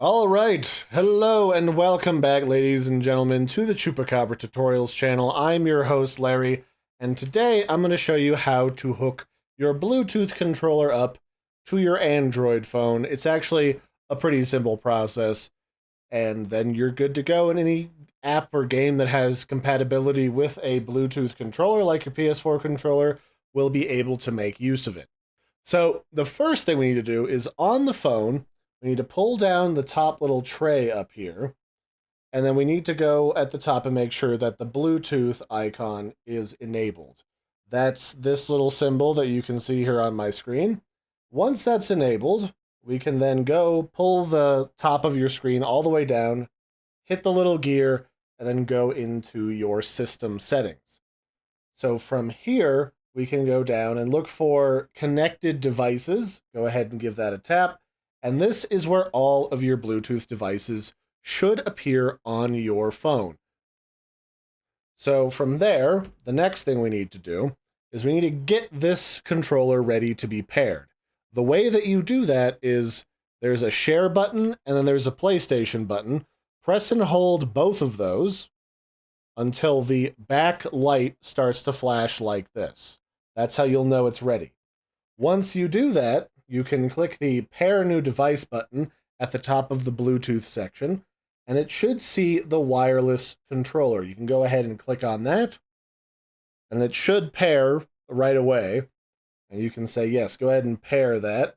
All right, hello and welcome back, ladies and gentlemen, to the Chupacabra Tutorials channel. I'm your host, Larry, and today I'm going to show you how to hook your Bluetooth controller up to your Android phone. It's actually a pretty simple process, and then you're good to go in any app or game that has compatibility with a Bluetooth controller, like your PS4 controller, will be able to make use of it. So the first thing we need to do is on the phone, we need to pull down the top little tray up here, and then we need to go at the top and make sure that the Bluetooth icon is enabled. That's this little symbol that you can see here on my screen. Once that's enabled, we can then go pull the top of your screen all the way down, hit the little gear, and then go into your system settings. So from here, we can go down and look for connected devices. Go ahead and give that a tap. And this is where all of your Bluetooth devices should appear on your phone. So from there, the next thing we need to do is we need to get this controller ready to be paired. The way that you do that is there's a share button and then there's a PlayStation button. Press and hold both of those until the back light starts to flash like this. That's how you'll know it's ready. Once you do that, you can click the Pair New Device button at the top of the Bluetooth section, and it should see the wireless controller. You can go ahead and click on that, and it should pair right away. And you can say, yes, go ahead and pair that.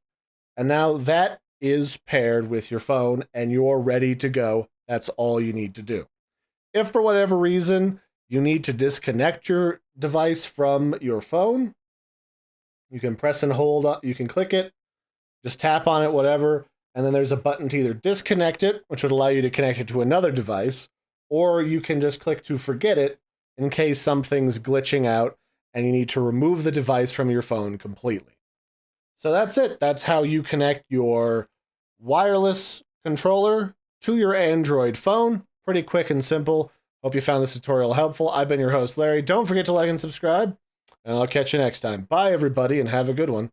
And now that is paired with your phone, and you're ready to go. That's all you need to do. If for whatever reason you need to disconnect your device from your phone, you can press and hold up, you can click it, just tap on it, whatever, and then there's a button to either disconnect it, which would allow you to connect it to another device, or you can just click to forget it in case something's glitching out and you need to remove the device from your phone completely. So that's it. That's how you connect your wireless controller to your Android phone. Pretty quick and simple. Hope you found this tutorial helpful. I've been your host, Larry. Don't forget to like and subscribe, and I'll catch you next time. Bye, everybody, and have a good one.